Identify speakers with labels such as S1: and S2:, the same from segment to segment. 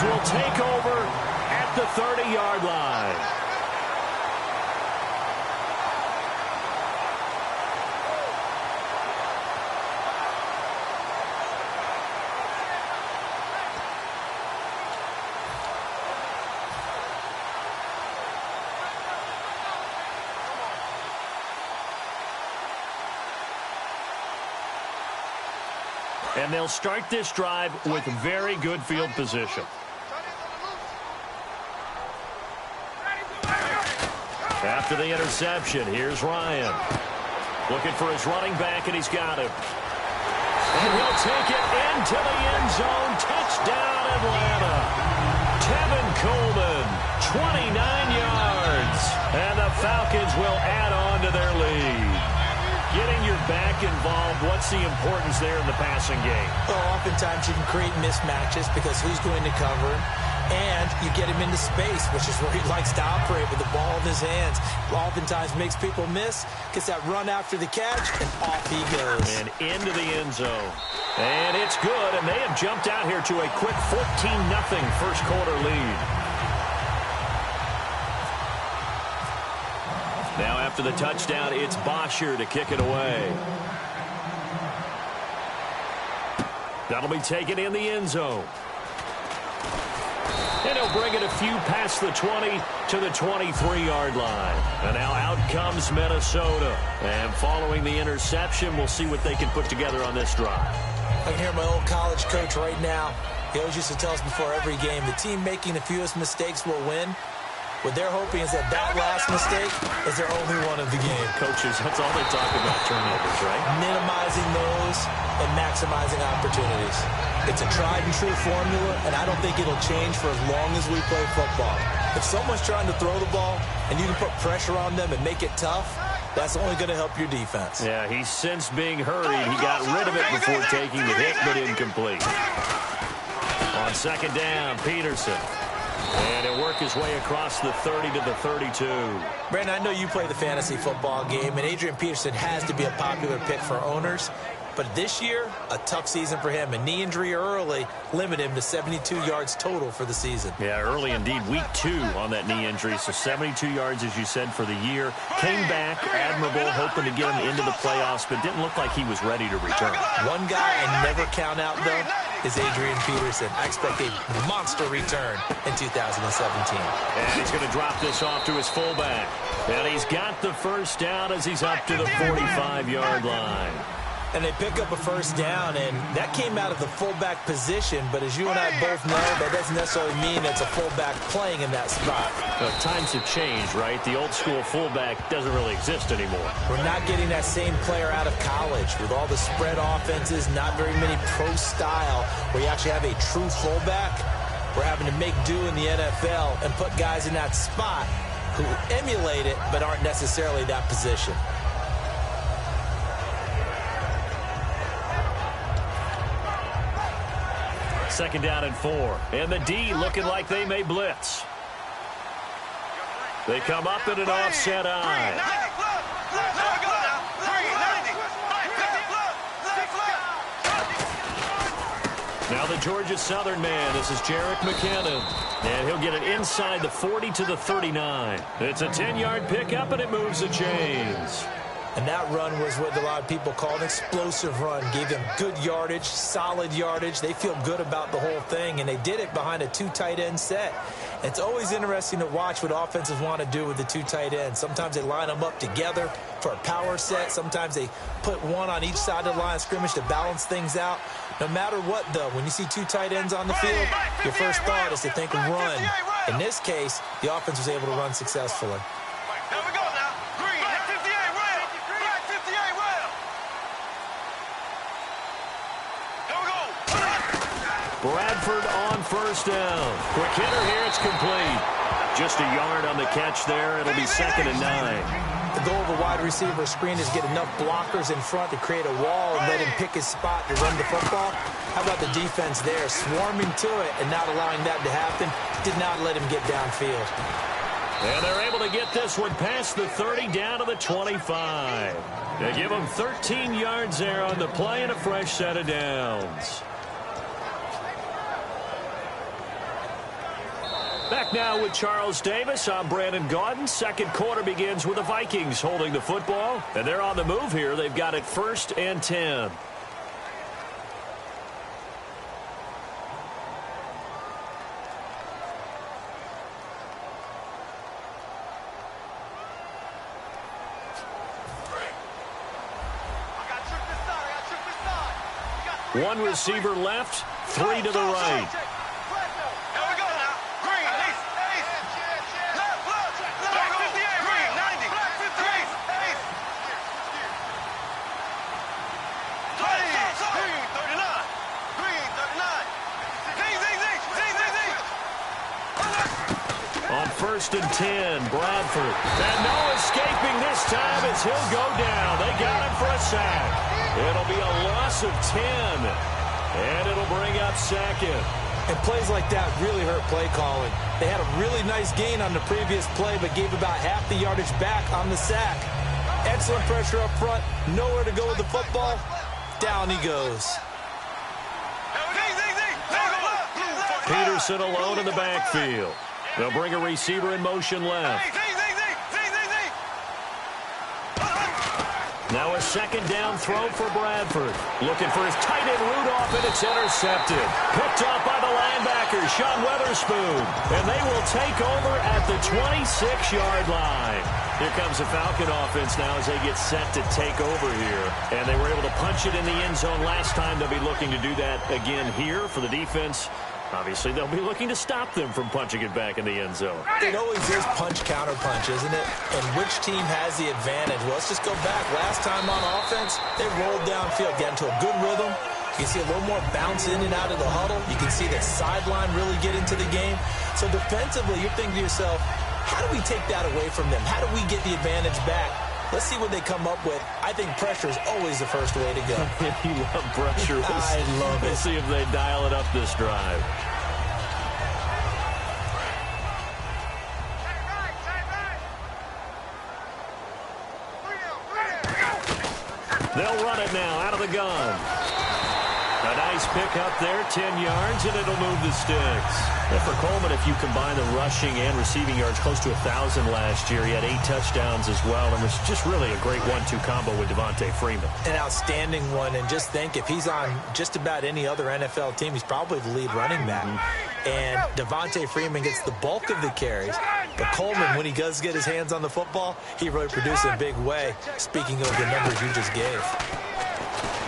S1: Falcons will take over at the 30-yard line. And they'll start this drive with very good field position. After the interception, here's Ryan. Looking for his running back, and he's got him. And he'll take it into the end zone. Touchdown, Atlanta. Tevin Coleman, 29 yards. And the Falcons will add on to their lead. Getting your back involved, what's the importance there in the passing game?
S2: Well, oftentimes you can create mismatches because who's going to cover him? And you get him into space, which is where he likes to operate with the ball in his hands. Oftentimes makes people miss, gets that run after the catch, and off he goes.
S1: And into the end zone. And it's good, and they have jumped out here to a quick 14-0 first quarter lead. Now after the touchdown, it's Bosher to kick it away. That'll be taken in the end zone. And he'll bring it a few past the 20 to the 23-yard line. And now out comes Minnesota. And following the interception, we'll see what they can put together on this drive.
S2: I can hear my old college coach right now. He always used to tell us before every game, the team making the fewest mistakes will win. What they're hoping is that last mistake is their only one of the game.
S1: Coaches, that's all they talk about, turnovers, right?
S2: Minimizing those and maximizing opportunities. It's a tried-and-true formula, and I don't think it'll change for as long as we play football. If someone's trying to throw the ball and you can put pressure on them and make it tough, that's only going to help your defense.
S1: Yeah, he's since being hurried. He got rid of it before taking the hit, but incomplete. On second down, Peterson. And he'll work his way across the 30 to the 32.
S2: Brandon, I know you play the fantasy football game, and Adrian Peterson has to be a popular pick for owners. But this year, a tough season for him. A knee injury early limited him to 72 yards total for the season.
S1: Yeah, early indeed. Week 2 on that knee injury. So 72 yards, as you said, for the year. Came back admirable, hoping to get him into the playoffs, but didn't look like he was ready to return.
S2: One guy I never count out, though, is Adrian Peterson. I expect a monster return in 2017.
S1: And he's going to drop this off to his fullback. And he's got the first down as he's up to the 45-yard line.
S2: And they pick up a first down, and that came out of the fullback position. But as you and I both know, that doesn't necessarily mean it's a fullback playing in that spot.
S1: Well, times have changed, right? The old school fullback doesn't really exist anymore.
S2: We're not getting that same player out of college with all the spread offenses, not very many pro style, where you actually have a true fullback. We're having to make do in the NFL and put guys in that spot who emulate it but aren't necessarily that position.
S1: Second down and 4. And the D looking like they may blitz. They come up in an offset eye. Now the Georgia Southern man. This is Jerick McKinnon. And he'll get it inside the 40 to the 39. It's a 10-yard pickup, and it moves the chains.
S2: And that run was what a lot of people call an explosive run. Gave them good yardage, solid yardage. They feel good about the whole thing, and they did it behind a 2 tight end set. It's always interesting to watch what offenses want to do with the 2 tight ends. Sometimes they line them up together for a power set. Sometimes they put one on each side of the line of scrimmage to balance things out. No matter what, though, when you see 2 tight ends on the field, your first thought is to think run. In this case, the offense was able to run successfully.
S3: Here we go now. Green, 58, rail. Black 58, rail. Here we go.
S1: Bradford on first down. Quick hitter here, it's complete. Just a yard on the catch there. It'll be 2nd and 9.
S2: The goal of a wide receiver screen is get enough blockers in front to create a wall and let him pick his spot to run the football. How about the defense there, swarming to it and not allowing that to happen? Did not let him get downfield.
S1: And they're able to get this one past the 30 down to the 25. They give them 13 yards there on the play and a fresh set of downs. Back now with Charles Davis. I'm Brandon Gaudin. Second quarter begins with the Vikings holding the football. And they're on the move here. They've got it 1st and 10. One receiver left, 3 to the right. On 1st and 10, Bradford. And no escaping this time as he'll go down. They got him for a sack. It'll be a loss of 10. And it'll bring up 2nd.
S2: And plays like that really hurt play calling. They had a really nice gain on the previous play, but gave about half the yardage back on the sack. Excellent pressure up front. Nowhere to go with the football. Down he goes.
S1: Peterson alone in the backfield. They'll bring a receiver in motion left. Now a 2nd down throw for Bradford. Looking for his tight end Rudolph, and it's intercepted. Picked up by the linebacker, Sean Weatherspoon. And they will take over at the 26-yard line. Here comes the Falcon offense now as they get set to take over here. And they were able to punch it in the end zone last time. They'll be looking to do that again here for the defense. Obviously, they'll be looking to stop them from punching it back in the end zone.
S2: It always is punch-counter-punch, isn't it? And which team has the advantage? Well, let's just go back. Last time on offense, they rolled downfield, got into a good rhythm. You can see a little more bounce in and out of the huddle. You can see the sideline really get into the game. So defensively, you're thinking to yourself, how do we take that away from them? How do we get the advantage back? Let's see what they come up with. I think pressure is always the first way to go.
S1: You love pressure.
S2: I love it.
S1: We'll see if they dial it up this drive. They'll run it now out of the gun. A nice pick up there, 10 yards, and it'll move the sticks. And for Coleman, if you combine the rushing and receiving yards, close to 1,000 last year. He had 8 touchdowns as well, and was just really a great 1-2 combo with Devontae Freeman.
S2: An outstanding one, and just think, if he's on just about any other NFL team, he's probably the lead running back. And Devontae Freeman gets the bulk of the carries. But Coleman, when he does get his hands on the football, he really produces in a big way, speaking of the numbers you just gave.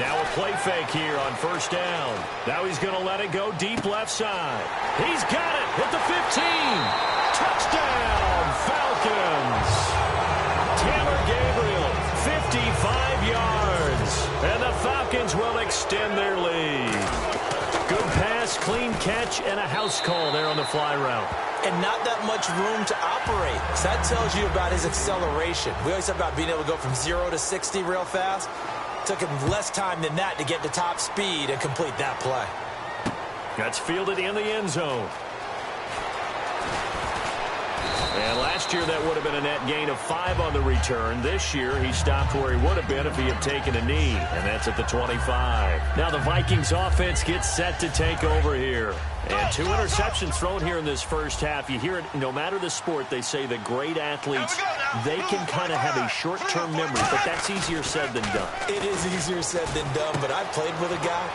S1: Now a play fake here on 1st down. Now he's going to let it go deep left side. He's got it at the 15. Touchdown, Falcons. Taylor Gabriel, 55 yards. And the Falcons will extend their lead. Good pass, clean catch, and a house call there on the fly route.
S2: And not that much room to operate. So that tells you about his acceleration. We always talk about being able to go from 0 to 60 real fast. Took him less time than that to get to top speed and complete that play.
S1: That's fielded in the end zone. And last year that would have been a net gain of 5 on the return. This year he stopped where he would have been if he had taken a knee, and that's at the 25. Now the Vikings offense gets set to take over here. And 2 interceptions thrown here in this first half. You hear it, no matter the sport, they say that great athletes, they can kind of have a short-term memory, but that's easier said than done.
S2: It is easier said than done, but I played with a guy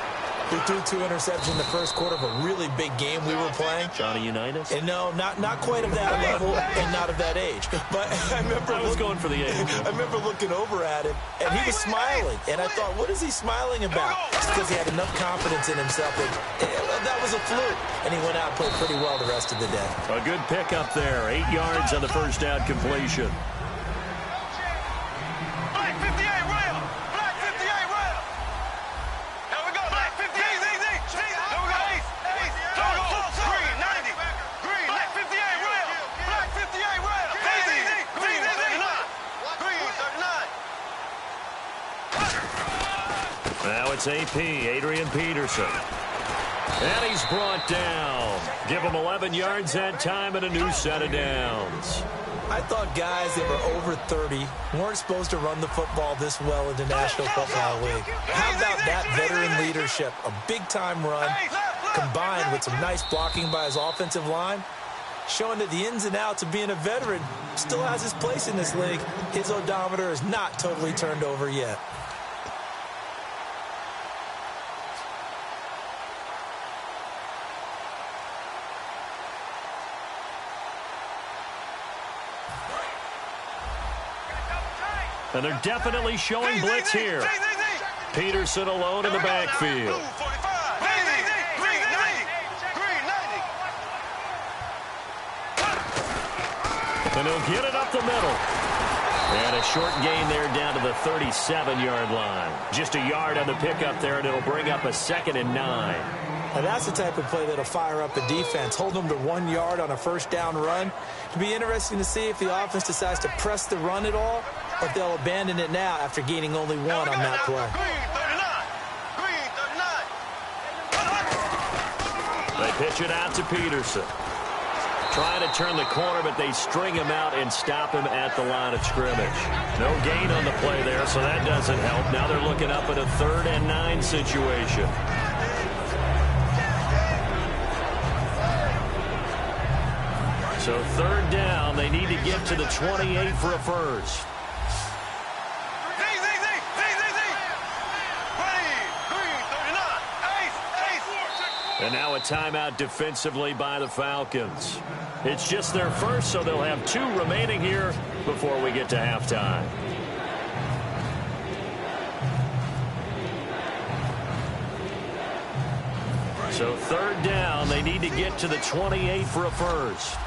S2: who threw 2 interceptions in the first quarter of a really big game we were playing.
S1: Johnny Unitas?
S2: And no, not quite of that level and not of that age. But I was
S1: going for the age.
S2: I remember looking over at him, and he was smiling. And I thought, what is he smiling about? It's because he had enough confidence in himself that was a fluke. And he went out and played pretty well the rest of the day.
S1: A good pickup there. 8 yards on the first down completion. Now it's AP, Adrian Peterson. And he's brought down. Give him 11 yards that time and a new set of downs.
S2: I thought guys that were over 30 weren't supposed to run the football this well in the National Football League. How about that veteran leadership? A big-time run combined with some nice blocking by his offensive line. showing that the ins and outs of being a veteran still has his place in this league. His odometer is not totally turned over yet.
S1: And they're definitely showing blitz here. Peterson alone in the backfield. And he'll get it up the middle. And a short gain there down to the 37-yard line. Just a yard on the pickup there, and it'll bring up a 2nd and 9.
S2: Now that's the type of play that'll fire up a defense. Hold them to 1 yard on a first down run. It'll be interesting to see if the offense decides to press the run at all, or if they'll abandon it now after gaining only 1 on that play.
S1: They pitch it out to Peterson. Trying to turn the corner, but they string him out and stop him at the line of scrimmage. No gain on the play there, so that doesn't help. Now they're looking up at a 3rd and 9 situation. So 3rd down, they need to get to the 28 for a first. And now a timeout defensively by the Falcons. It's just their first, so they'll have 2 remaining here before we get to halftime. So 3rd down, they need to get to the 28 for a first.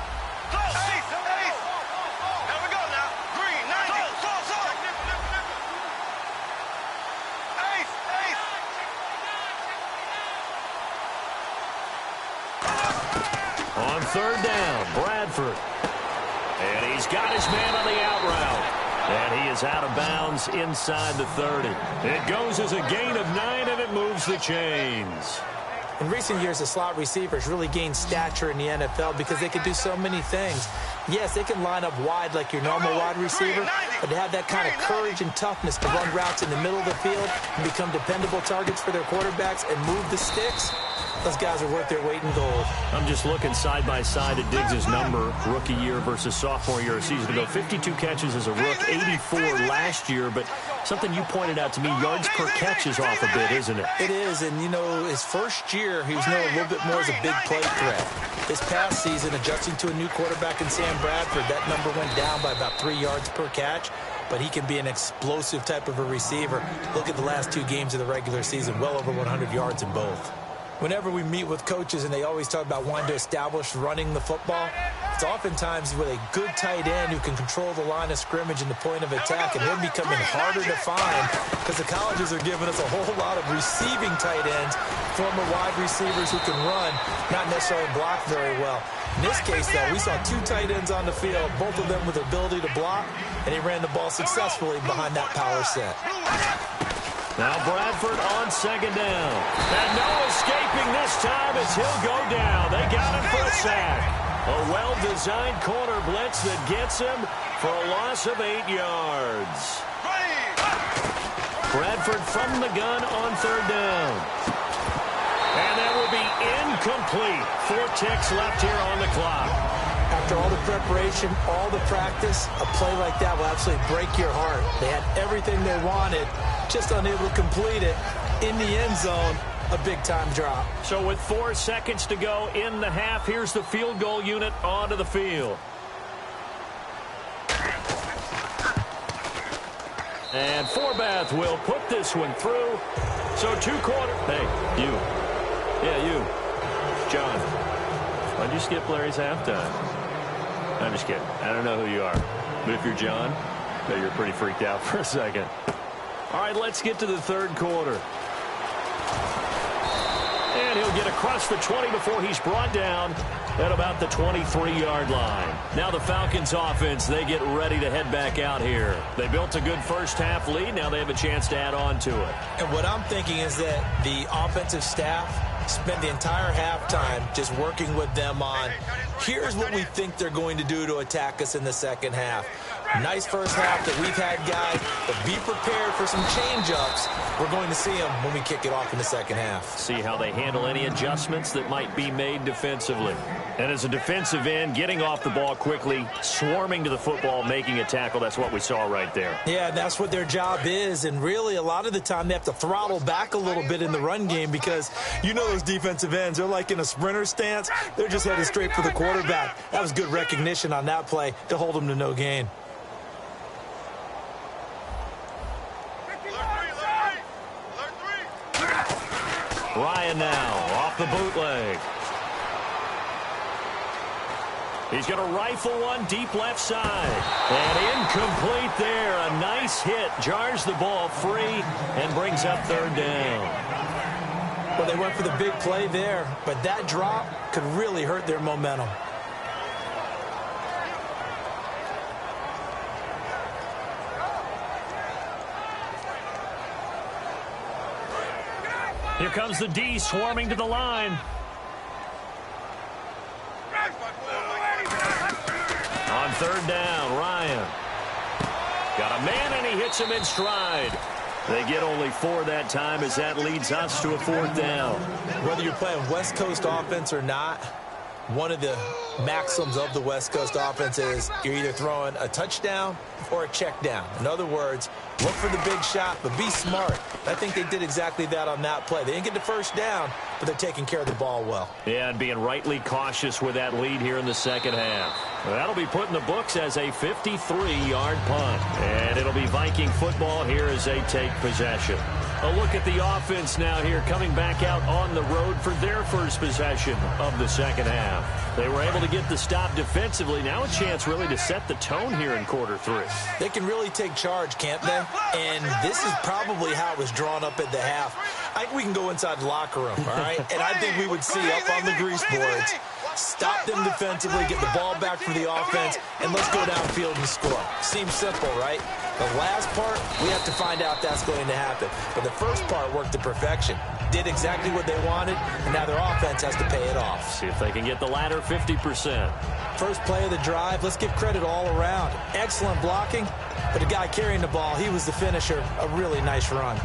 S1: On 3rd down, Bradford. And he's got his man on the out route. And he is out of bounds inside the 30. It goes as a gain of 9, and it moves the chains.
S2: In recent years, the slot receivers really gained stature in the NFL because they could do so many things. Yes, they can line up wide like your normal wide receiver, but to have that kind of courage and toughness to run routes in the middle of the field and become dependable targets for their quarterbacks and move the sticks, those guys are worth their weight in gold.
S1: I'm just looking side by side at Diggs' number, rookie year versus sophomore year a season ago. 52 catches as a rook, 84 last year, but something you pointed out to me, yards per catch is off a bit, isn't it?
S2: It is, and you know, his first year, he was known a little bit more as a big play threat. This past season, adjusting to a new quarterback in Sam Bradford, that number went down by about 3 yards per catch, but he can be an explosive type of a receiver. Look at the last 2 games of the regular season, well over 100 yards in both. Whenever we meet with coaches and they always talk about wanting to establish running the football, it's oftentimes with a good tight end who can control the line of scrimmage and the point of attack, and they're becoming harder to find because the colleges are giving us a whole lot of receiving tight ends, former wide receivers who can run, not necessarily block very well. In this case, though, we saw 2 tight ends on the field, both of them with the ability to block, and he ran the ball successfully behind that power set.
S1: Now Bradford on 2nd down. And no escaping this time as he'll go down. They got him for a sack. A well-designed corner blitz that gets him for a loss of 8 yards. Bradford from the gun on 3rd down. And that will be incomplete. 4 ticks left here on the clock.
S2: After all the preparation, all the practice, a play like that will absolutely break your heart. They had everything they wanted, just unable to complete it. In the end zone, a big-time drop.
S1: So with 4 seconds to go in the half, here's the field goal unit onto the field. And Forbath will put this one through. So 2 quarters. Hey, you. Yeah, you. John. Why'd you skip Larry's halftime? I'm just kidding. I don't know who you are. But if you're John, no, you're pretty freaked out for a second. All right, let's get to the 3rd quarter. And he'll get across the 20 before he's brought down at about the 23-yard line. Now the Falcons offense, they get ready to head back out here. They built a good first-half lead. Now they have a chance to add on to it.
S2: And what I'm thinking is that the offensive staff spent the entire halftime just working with them on, here's what we think they're going to do to attack us in the second half. Nice first half that we've had, guys, but be prepared for some change-ups. We're going to see them when we kick it off in the second half.
S1: See how they handle any adjustments that might be made defensively. And as a defensive end, getting off the ball quickly, swarming to the football, making a tackle, that's what we saw right there.
S2: Yeah, that's what their job is, and really a lot of the time they have to throttle back a little bit in the run game because you know those defensive ends, they're like in a sprinter stance. They're just headed straight for the quarterback. That was good recognition on that play to hold them to no gain.
S1: Ryan now off the bootleg. He's going to rifle one deep left side. And incomplete there. A nice hit. Jars the ball free and brings up third down.
S2: Well, they went for the big play there, but that drop could really hurt their momentum.
S1: Here comes the D swarming to the line. On third down, Ryan. Got a man, and he hits him in stride. They get only 4 that time as that leads us to a fourth down.
S2: Whether you're playing West Coast offense or not, one of the maxims of the West Coast offense is you're either throwing a touchdown or a check down. In other words, look for the big shot, but be smart. I think they did exactly that on that play. They didn't get the first down, but they're taking care of the ball well.
S1: Yeah, and being rightly cautious with that lead here in the second half. Well, that'll be put in the books as a 53-yard punt. And it'll be Viking football here as they take possession. A look at the offense now here, coming back out on the road for their first possession of the second half. They were able to get the stop defensively. Now a chance really to set the tone here in quarter 3.
S2: They can really take charge, can't they? And this is probably how it was drawn up at the half. I think we can go inside the locker room, all right? And I think we would see up on the grease boards, stop them defensively, get the ball back for the offense, and let's go downfield and score. Seems simple, right? The last part, we have to find out that's going to happen. But the first part worked to perfection. Did exactly what they wanted, and now their offense has to pay it off.
S1: See if they can get the latter 50%.
S2: First play of the drive, let's give credit all around. Excellent blocking, but the guy carrying the ball, he was the finisher. A really nice run.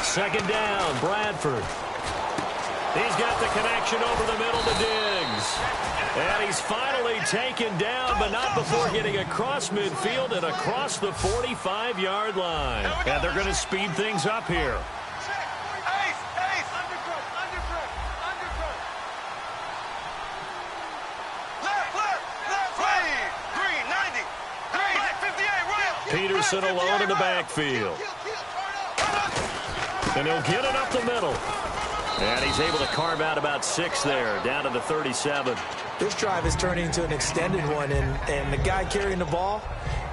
S1: Second down, Bradford. He's got the connection over the middle to Diggs. And he's finally taken down, but not before getting across midfield and across the 45-yard line. And they're going to speed things up here. Peterson alone in the backfield. And he'll get it up the middle. And he's able to carve out about 6 there, down to the 37.
S2: This drive is turning into an extended one, and the guy carrying the ball,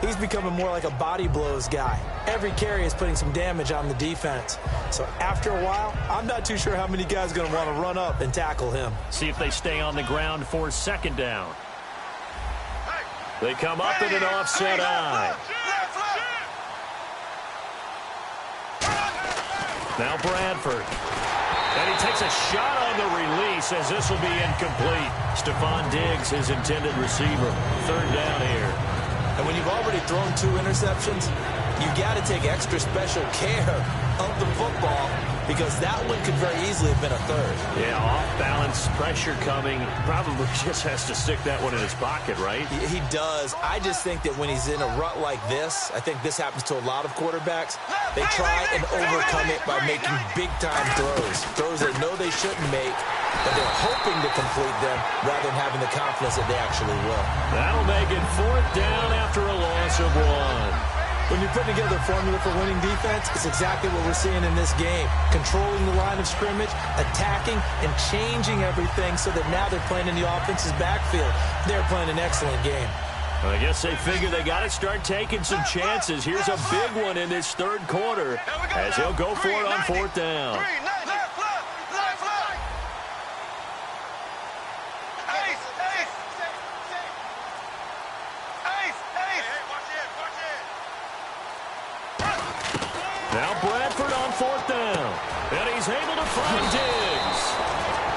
S2: he's becoming more like a body blows guy. Every carry is putting some damage on the defense. So after a while, I'm not too sure how many guys are going to want to run up and tackle him.
S1: See if they stay on the ground for second down. They come up in an offset eye. Now Bradford. And he takes a shot on the release as this will be incomplete. Stephon Diggs, his intended receiver. Third down here.
S2: And when you've already thrown 2 interceptions, you got to take extra special care of the football because that one could very easily have been a third.
S1: Yeah, off balance, pressure coming. Probably just has to stick that one in his pocket, right?
S2: He does. I just think that when he's in a rut like this, I think this happens to a lot of quarterbacks, they try and overcome it by making big-time throws. Throws they know they shouldn't make, but they're hoping to complete them rather than having the confidence that they actually will.
S1: That'll make it fourth down after a loss of 1.
S2: When you're putting together a formula for winning defense, it's exactly what we're seeing in this game. Controlling the line of scrimmage, attacking, and changing everything so that now they're playing in the offense's backfield. They're playing an excellent game.
S1: Well, I guess they figure they got to start taking some chances. Here's a big one in this third quarter as he'll go for it on fourth down.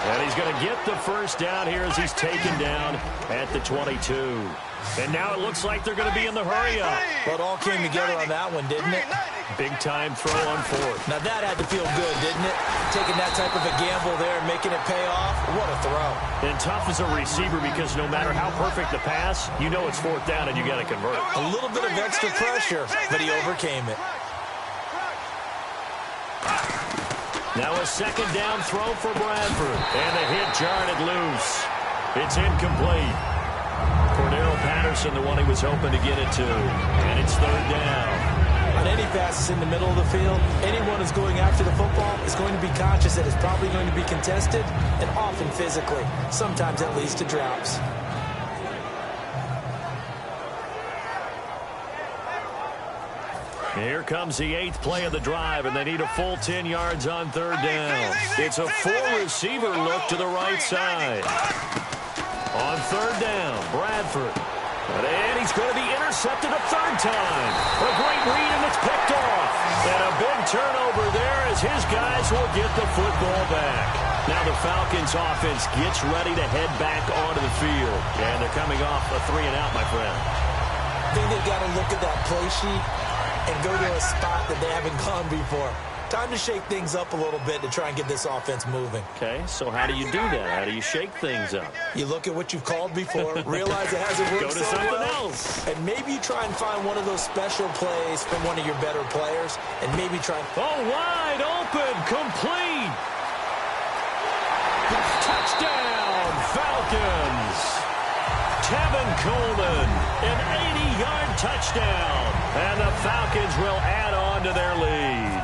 S1: And he's going to get the first down here as he's taken down at the 22. And now it looks like they're going to be in the hurry-up.
S2: Well, it all came together on that one, didn't it?
S1: Big-time throw on fourth.
S2: Now, that had to feel good, didn't it? Taking that type of a gamble there and making it pay off. What a throw.
S1: And tough as a receiver because no matter how perfect the pass, you know it's fourth down and you got to convert.
S2: A little bit of extra pressure, but he overcame it.
S1: Now a second down throw for Bradford. And the hit jarred it loose. It's incomplete. Cordero Patterson, the one he was hoping to get it to. And it's third down.
S2: On any passes in the middle of the field, anyone who's going after the football is going to be conscious that it's probably going to be contested, and often physically. Sometimes that leads to drops.
S1: Here comes the 8th play of the drive, and they need a full 10 yards on third down. It's a full-receiver look to the right side. On third down, Bradford. And he's going to be intercepted a third time. A great read, and it's picked off. And a big turnover there as his guys will get the football back. Now the Falcons offense gets ready to head back onto the field. And they're coming off a 3-and-out, my friend.
S2: I think they've got to look at that play sheet and go to a spot that they haven't gone before. Time to shake things up a little bit to try and get this offense moving.
S1: Okay, so how do you do that? How do you shake things up?
S2: You look at what you've called before, realize it hasn't worked
S1: Go to
S2: so
S1: something
S2: well,
S1: else.
S2: and maybe try and find one of those special plays from one of your better players, and maybe try and...
S1: Oh, wide open, complete. Touchdown, Falcons. Tevin Coleman, an 80-yard touchdown. And the Falcons will add on to their lead.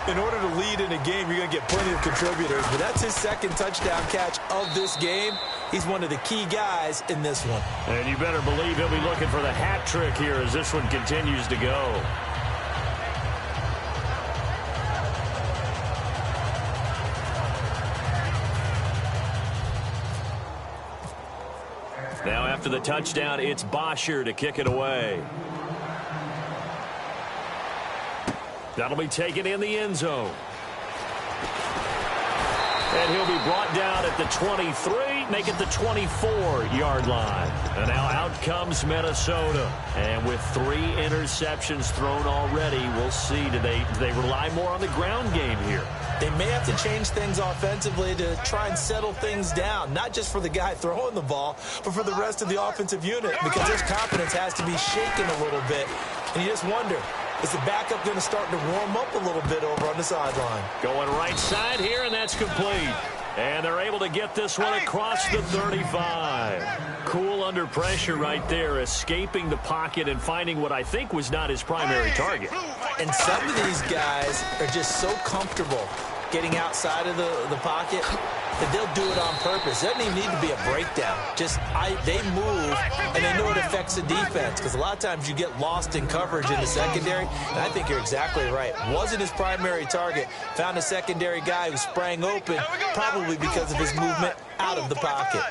S2: In order to lead in a game, you're going to get plenty of contributors, but that's his second touchdown catch of this game. He's one of the key guys in this one.
S1: And you better believe he'll be looking for the hat trick here as this one continues to go. Now after the touchdown, it's Bosher to kick it away. That'll be taken in the end zone. And he'll be brought down at the 23, make it the 24-yard line. And now out comes Minnesota. And with 3 interceptions thrown already, we'll see. Do they rely more on the ground game here?
S2: They may have to change things offensively to try and settle things down, not just for the guy throwing the ball, but for the rest of the offensive unit, because his confidence has to be shaken a little bit. And you just wonder, is the backup going to start to warm up a little bit over on the sideline?
S1: Going right side here, and that's complete. And they're able to get this one across the 35. Cool under pressure right there, escaping the pocket and finding what I think was not his primary target.
S2: And some of these guys are just so comfortable getting outside of the pocket that they'll do it on purpose. It doesn't even need to be a breakdown. Just they move, and they know it affects the defense, because a lot of times you get lost in coverage in the secondary, and I think you're exactly right. Wasn't his primary target. Found a secondary guy who sprang open, probably because of his movement out of the pocket.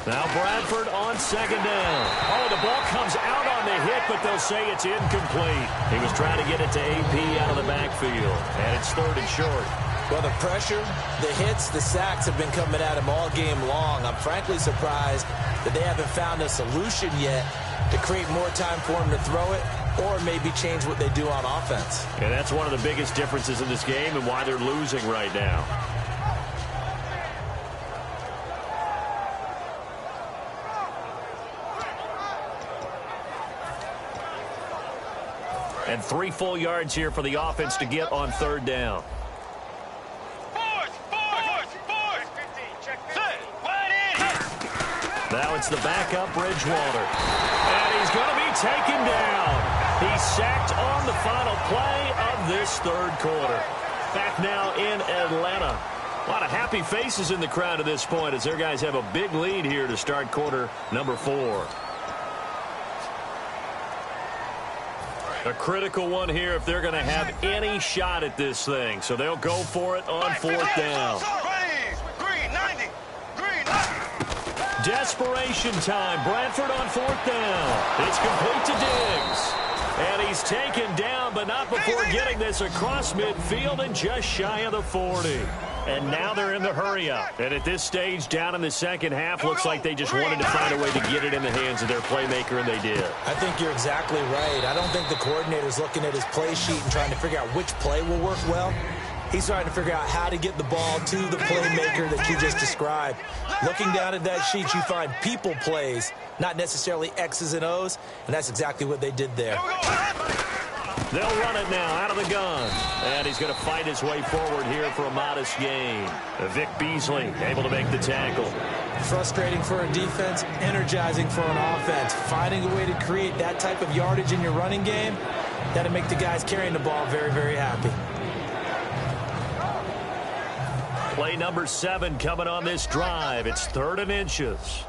S1: Now Bradford on second down. Oh, the ball comes out on the hit, but they'll say it's incomplete. He was trying to get it to AP out of the backfield, and it's third and short.
S2: Well, the pressure, the hits, the sacks have been coming at him all game long. I'm frankly surprised that they haven't found a solution yet to create more time for him to throw it, or maybe change what they do on offense.
S1: And that's one of the biggest differences in this game and why they're losing right now. And 3 full yards here for the offense to get on third down. Now it's the backup, Bridgewater. And he's going to be taken down. He's sacked on the final play of this third quarter. Back now in Atlanta. A lot of happy faces in the crowd at this point as their guys have a big lead here to start quarter number 4. A critical one here if they're going to have any shot at this thing. So they'll go for it on fourth down. Desperation time. Bradford on fourth down. It's complete to Diggs. And he's taken down, but not before getting this across midfield and just shy of the 40. And now they're in the hurry-up. And at this stage, down in the second half, looks like they just wanted to find a way to get it in the hands of their playmaker, and they did.
S2: I think you're exactly right. I don't think the coordinator's looking at his play sheet and trying to figure out which play will work well. He's trying to figure out how to get the ball to the playmaker that you just described. Looking down at that sheet, you find people plays, not necessarily X's and O's, and that's exactly what they did there.
S1: They'll run it now out of the gun. And he's going to fight his way forward here for a modest gain. Vic Beasley able to make the tackle.
S2: Frustrating for a defense, energizing for an offense. Finding a way to create that type of yardage in your running game, that'll make the guys carrying the ball very, very happy.
S1: Play number 7 coming on this drive. It's 3rd and inches.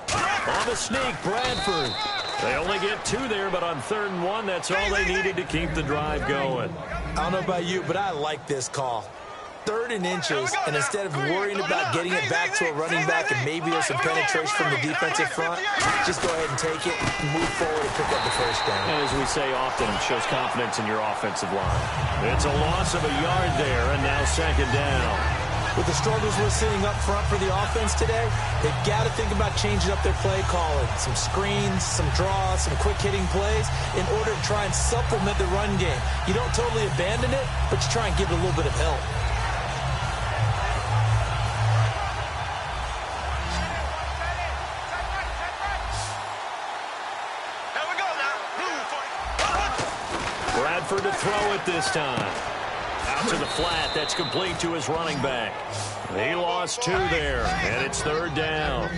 S1: On the sneak, Bradford. They only get 2 there, but on 3rd and 1, that's all they needed to keep the drive going.
S2: I don't know about you, but I like this call. 3rd and inches, and instead of worrying about getting it back to a running back and maybe there's some penetration from the defensive front, just go ahead and take it, move forward, and pick up the first down.
S1: And as we say often, it shows confidence in your offensive line. It's a loss of a yard there, and now 2nd down.
S2: With the struggles we're seeing up front for the offense today, they've got to think about changing up their play calling. Some screens, some draws, some quick-hitting plays in order to try and supplement the run game. You don't totally abandon it, but you try and give it a little bit of help.
S1: Bradford to throw it this time. Out to the flat. That's complete to his running back. He lost 2 there, and it's 3rd down.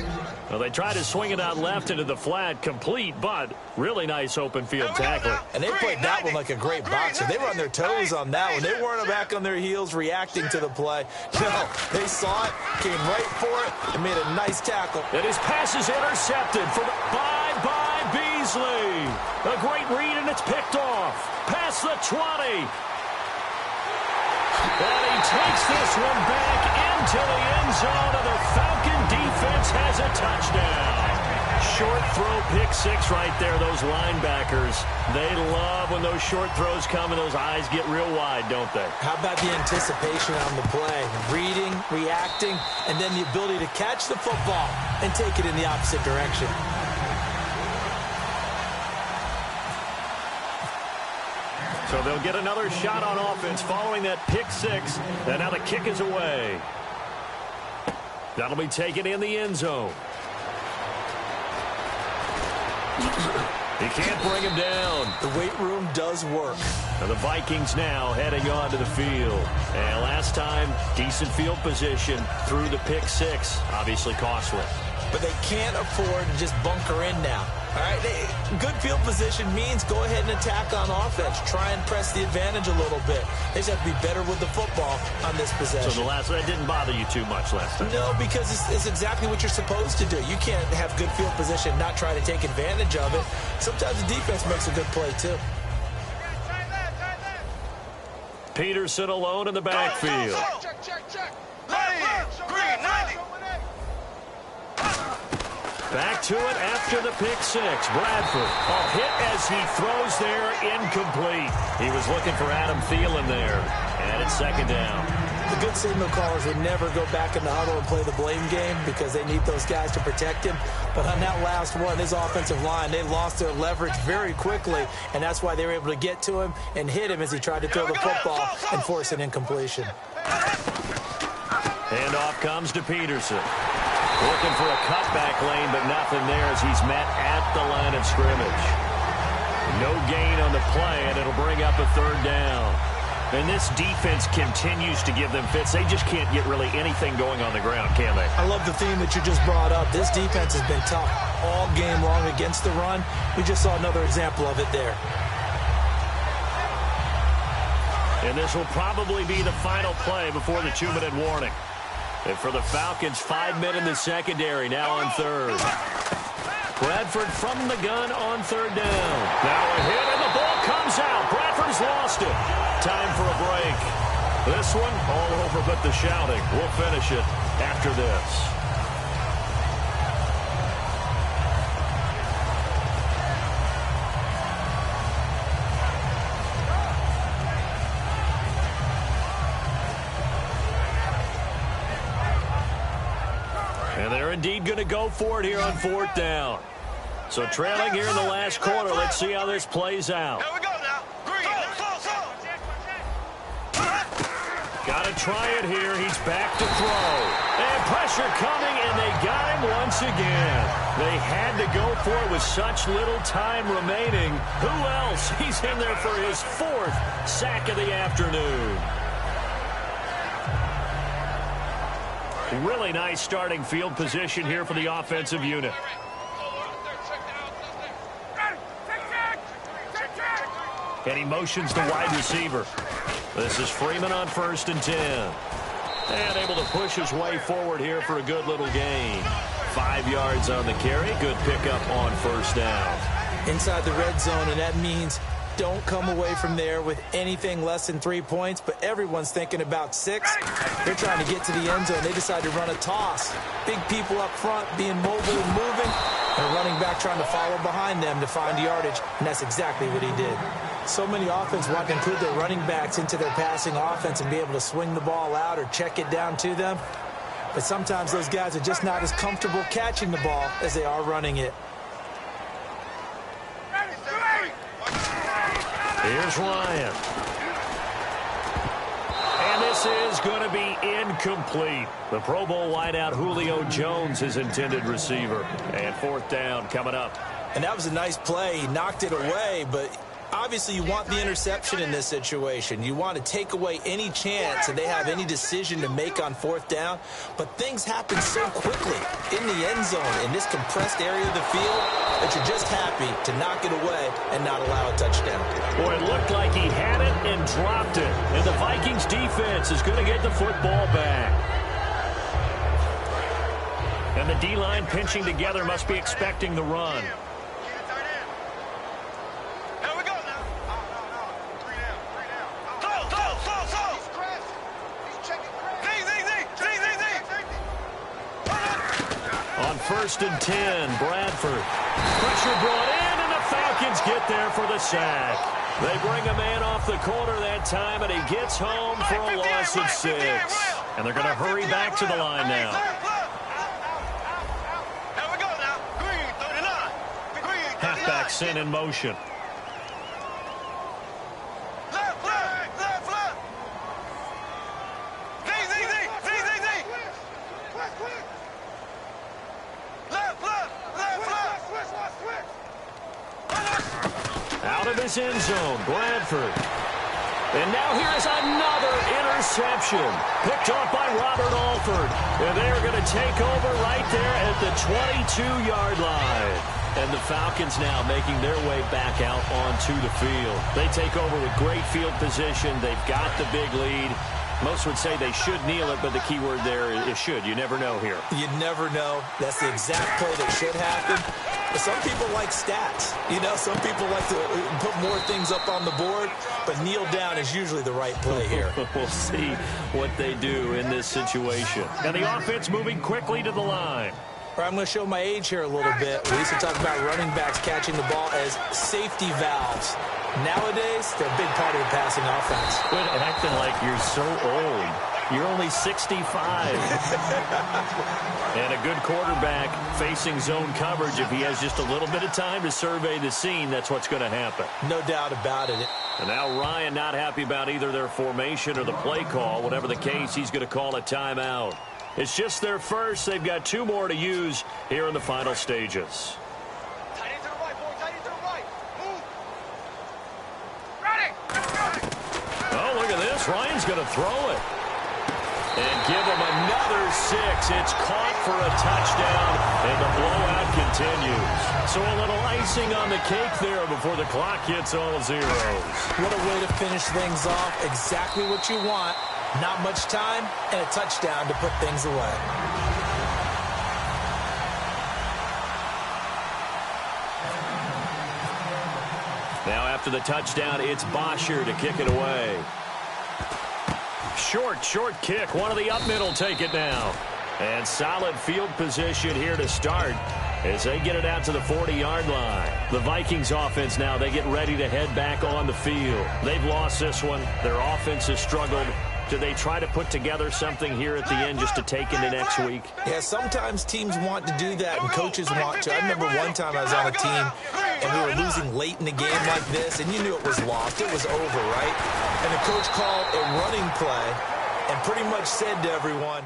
S1: Well, they tried to swing it out left into the flat, complete, but really nice open field tackling.
S2: And they played that one like a great boxer. They were on their toes on that one. They weren't back on their heels reacting to the play. No, they saw it, came right for it, and made a nice tackle.
S1: And his pass is intercepted by Beasley. A great read, and it's picked off. Past the 20. And he takes this one back into the end zone, and the Falcon defense has a touchdown. Short throw, pick 6 right there. Those linebackers, they love when those short throws come and those eyes get real wide, don't they?
S2: How about the anticipation on the play? Reading, reacting, and then the ability to catch the football and take it in the opposite direction.
S1: So they'll get another shot on offense following that pick 6. And now the kick is away. That'll be taken in the end zone. He can't bring him down.
S2: The weight room does work.
S1: And the Vikings now heading on to the field. And last time, decent field position through the pick 6. Obviously costly.
S2: But they can't afford to just bunker in now. All right, good field position means go ahead and attack on offense. Try and press the advantage a little bit. They just have to be better with the football on this possession.
S1: So that didn't bother you too much last time?
S2: No, because it's exactly what you're supposed to do. You can't have good field position and not try to take advantage of it. Sometimes the defense makes a good play, too.
S1: Peterson alone in the backfield.
S3: Check. Green, 90.
S1: Back to it after the pick 6. Bradford, a hit as he throws there, incomplete. He was looking for Adam Thielen there, and it's 2nd down.
S2: The good signal callers would never go back in the huddle and play the blame game because they need those guys to protect him. But on that last one, his offensive line, they lost their leverage very quickly, and that's why they were able to get to him and hit him as he tried to throw the football and force an incompletion.
S1: Handoff comes to Peterson. Looking for a cutback lane, but nothing there as he's met at the line of scrimmage. No gain on the play, and it'll bring up a 3rd down. And this defense continues to give them fits. They just can't get really anything going on the ground, can they?
S2: I love the theme that you just brought up. This defense has been tough all game long against the run. We just saw another example of it there.
S1: And this will probably be the final play before the 2-minute warning. And for the Falcons, 5 men in the secondary, now on 3rd. Bradford from the gun on 3rd down. Now a hit, and the ball comes out. Bradford's lost it. Time for a break. This one, all over but the shouting. We'll finish it after this. indeed going to go for it here on 4th down. So trailing here in the last quarter. Let's see how this plays out.
S3: Here we go now. Green,
S1: Got to try it here. He's back to throw. And pressure coming, and they got him once again. They had to go for it with such little time remaining. Who else? He's in there for his 4th sack of the afternoon. Really nice starting field position here for the offensive unit. And he motions the wide receiver. This is Freeman on 1st and 10. And able to push his way forward here for a good little gain. 5 yards on the carry. Good pickup on 1st down.
S2: Inside the red zone, and that means don't come away from there with anything less than 3 points, but everyone's thinking about 6. They're trying to get to the end zone. They decide to run a toss. Big people up front being mobile and moving, and a running back trying to follow behind them to find yardage, and that's exactly what he did. So many offenses want to include their running backs into their passing offense and be able to swing the ball out or check it down to them, but sometimes those guys are just not as comfortable catching the ball as they are running it.
S1: Here's Ryan. And this is going to be incomplete. The Pro Bowl wideout Julio Jones, his intended receiver. And 4th down coming up.
S2: And that was a nice play. He knocked it away, but obviously you want the interception in this situation. You want to take away any chance that they have any decision to make on 4th down. But things happen so quickly in the end zone, in this compressed area of the field, that you're just happy to knock it away and not allow a touchdown.
S1: Boy, it looked like he had it and dropped it. And the Vikings defense is going to get the football back. And the D-line pinching together must be expecting the run. On 1st and 10, Bradford. Pressure brought in, and the Falcons get there for the sack. They bring a man off the corner that time, and he gets home for a loss of 6. And they're going to hurry back to the line now. Halfback sent in motion. Out of his end zone, Bradford. And now here's another interception. Picked off by Robert Alford. And they're going to take over right there at the 22-yard line. And the Falcons now making their way back out onto the field. They take over with great field position. They've got the big lead. Most would say they should kneel it, but the key word there is should. You never know here.
S2: You never know. That's the exact play that should happen. But some people like stats. You know, some people like to put more things up on the board, but kneel down is usually the right play here.
S1: We'll see what they do in this situation. And the offense moving quickly to the line.
S2: I'm going to show my age here a little bit. We used to talk about running backs catching the ball as safety valves. Nowadays, they're a big part of the passing offense.
S1: Quit acting like you're so old. You're only 65. And a good quarterback facing zone coverage. If he has just a little bit of time to survey the scene, that's what's going to happen.
S2: No doubt about it.
S1: And now Ryan not happy about either their formation or the play call. Whatever the case, he's going to call a timeout. It's just their first. They've got 2 more to use here in the final stages.
S3: Tight end to the right, boy. Tight end to the right. Move. Ready.
S1: Oh, look at this. Ryan's going to throw it. And give him another 6. It's caught for a touchdown, and the blowout continues. So a little icing on the cake there before the clock hits all zeros.
S2: What a way to finish things off. Exactly what you want. Not much time, and a touchdown to put things away.
S1: Now after the touchdown, it's Bosher to kick it away. Short kick. One of the up middle take it now. And solid field position here to start as they get it out to the 40-yard line. The Vikings offense now, they get ready to head back on the field. They've lost this one. Their offense has struggled. Do they try to put together something here at the end just to take into next week?
S2: Yeah, sometimes teams want to do that and coaches want to. I remember one time I was on a team and we were losing late in the game like this, and you knew it was lost. It was over, right? And the coach called a running play and pretty much said to everyone,